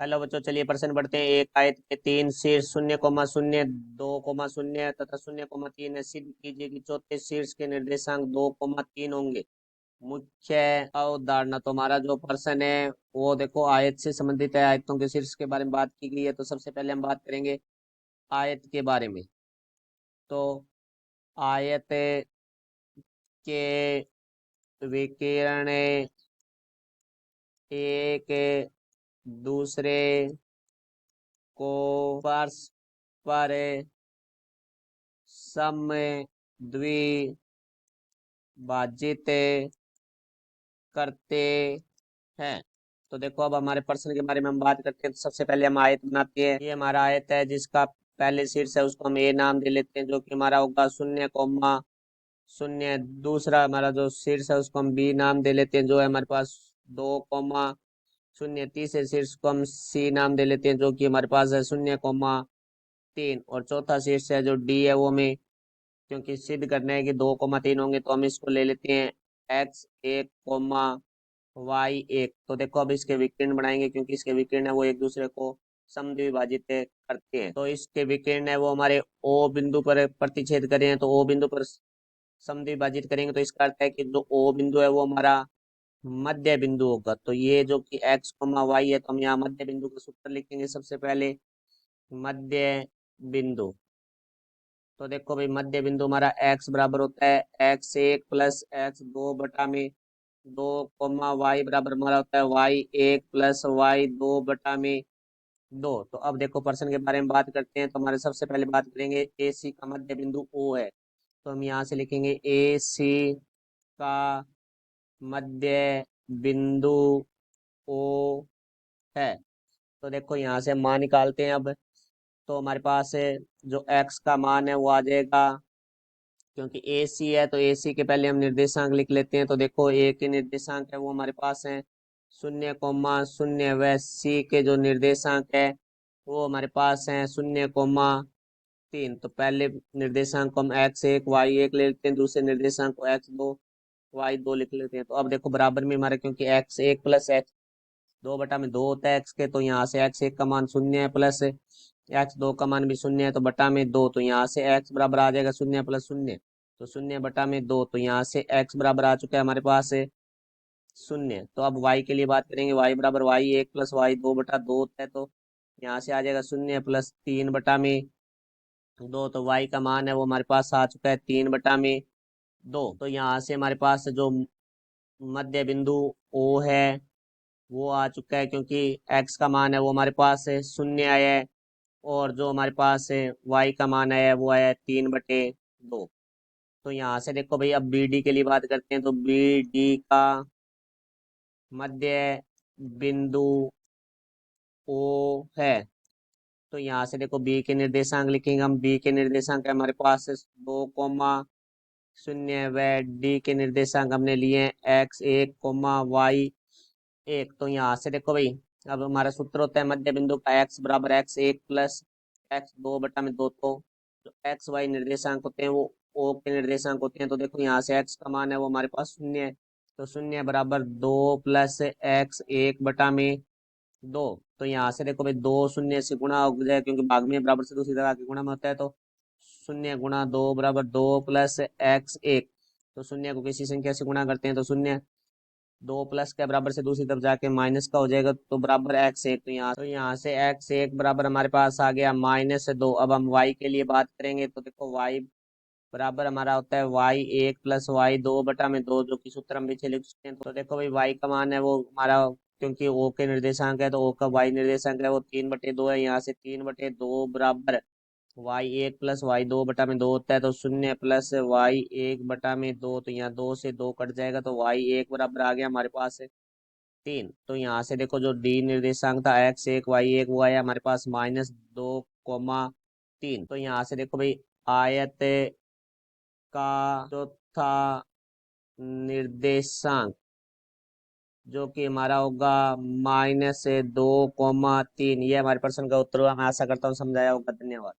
Hello बच्चों, चलिए प्रश्न बढ़ते हैं। एक आयत के तीन शीर्ष 0,02,0 तथा 0,3 है। सिद्ध कीजिए कि चौथे शीर्ष के निर्देशांक 2,3 होंगे। मुख्य अवधारणा। तो हमारा जो प्रश्न है वो देखो आयत से संबंधित है। आयतों के शीर्ष के बारे में बात की गई है। तो सबसे पहले हम बात करेंगे आयत के बारे में। तो आयत के विकिरण एक दूसरे को परस्पर समद्विभाजित करते हैं। तो देखो अब हमारे प्रश्न के बारे में हम बात करते हैं। तो सबसे पहले हम आयत बनाते हैं। ये हमारा आयत है जिसका पहले शीर्ष है उसको हम ए नाम दे लेते हैं, जो कि हमारा होगा 0,0। दूसरा हमारा जो शीर्ष है उसको हम बी नाम दे लेते हैं, जो है हमारे पास 2,0। तीसरे शीर्ष को हम सी नाम दे लेते हैं, जो कि हमारे पास है 0,3। और चौथा शीर्ष है जो डी है वो हमें, क्योंकि सिद्ध करना है कि 2,3 होंगे, तो हम इसको ले लेते हैं x1, y1। तो देखो अब इसके विकर्ण बनाएंगे, क्योंकि इसके विकर्ण है वो एक दूसरे को समद्विभाजित करते हैं। तो इसके विकर्ण है वो हमारे ओ बिंदु पर प्रतिच्छेद करें हैं, तो ओ बिंदु पर समद्विभाजित करेंगे। तो इसका अर्थ है कि जो ओ बिंदु है वो हमारा मध्य बिंदु होगा। तो ये जो कि x, y है, तो हम यहाँ मध्य बिंदु का सूत्र लिखेंगे सबसे पहले। मध्य बिंदु। तो देखो भाई मध्य बिंदु हमारा x बराबर होता है x1 प्लस x2 बटा में 2, y बराबर हमारा होता है y1 प्लस y2 बटा में 2। तो अब देखो प्रश्न के बारे में बात करते हैं। तो हमारे सबसे पहले बात करेंगे ए सी का मध्य बिंदु O है। तो हम यहाँ से लिखेंगे ए सी का मध्य बिंदु O है। तो देखो यहाँ से हम मान निकालते हैं अब। तो हमारे पास जो x का मान है वो आ जाएगा, क्योंकि ए सी है तो ए सी के पहले हम निर्देशांक लिख लेते हैं। तो देखो ए के निर्देशांक है वो हमारे पास है 0,0। व सी के जो निर्देशांक है वो हमारे पास है 0,3। तो पहले निर्देशांक को हम x1 y1 ले लेते हैं, दूसरे निर्देशांक को x2 y2 लिख लेते हैं। तो अब देखो बराबर में हमारे, क्योंकि x1 प्लस x2 बटा में 2 होता है x के, तो यहाँ से x1 का मान 0 है, प्लस x2 का मान भी 0 है, तो बटा में 2। तो यहाँ से x बराबर आ जाएगा 0 प्लस 0, तो 0 बटा में 2। तो यहाँ से x बराबर आ चुका है हमारे पास 0। तो अब y के लिए बात करेंगे। y बराबर y1 प्लस y2 बटा 2 होता है, तो यहाँ से आ जाएगा 0 प्लस 3 बटा में 2। तो y का मान है वो हमारे पास आ चुका है 3 बटा में 2। तो यहाँ से हमारे पास जो मध्य बिंदु O है वो आ चुका है, क्योंकि x का मान है वो हमारे पास 0 आया है, और जो हमारे पास y का मान आया है वो आया है 3/2। तो यहाँ से देखो भाई अब बी डी के लिए बात करते हैं। तो बी डी का मध्य बिंदु O है। तो यहाँ से देखो बी के निर्देशांक लिखेंगे हम। बी के निर्देशांक है हमारे पास 2,0। व डी के निर्देशांक हमने लिए x1, y1। तो यहाँ से देखो भाई अब हमारा सूत्र होता है मध्य बिंदु का x बराबर x1 प्लस x2 बटा में 2। तो जो एक्स वाई निर्देशांक होते हैं वो ओ के निर्देशांक होते हैं। तो देखो यहाँ से x का मान है वो हमारे पास 0 है, तो 0 बराबर 2 प्लस x1 बटा में 2। तो यहाँ से देखो भाई 2 0 से गुणा हो जाए, क्योंकि भाग में बराबर से दूसरी तरह के गुणा में होता है। तो 0 गुणा 2 बराबर 2 प्लस x1। तो 0 को किसी संख्या से गुणा करते हैं तो 0, 2 प्लस के बराबर से दूसरी तरफ जाके माइनस का हो जाएगा, तो बराबर x1। तो यहाँ से x1 बराबर हमारे पास आ गया -2। अब हम y के लिए बात करेंगे। तो देखो y बराबर हमारा होता है y1 प्लस y2 बटा में 2, जो कि सूत्र हम पीछे लिख चुके हैं। तो देखो भाई y का मान है वो हमारा, क्योंकि o के निर्देशांक है तो o का y निर्देशांक है वो 3/2 है। यहाँ से 3/2 बराबर y1 प्लस y2 बटा में 2 होता है, तो 0 प्लस y1 बटा में 2। तो यहाँ 2 से 2 कट जाएगा, तो y1 बराबर आ गया हमारे पास 3। तो यहाँ से देखो जो डी निर्देशांक था x1 y1 वो आया हमारे पास -2,3। तो यहाँ से देखो भाई आयत का चौथा निर्देशांक जो कि हमारा होगा -2,3, ये हमारे प्रश्न का उत्तर हुआ। मैं आशा करता हूँ समझाया होगा। धन्यवाद।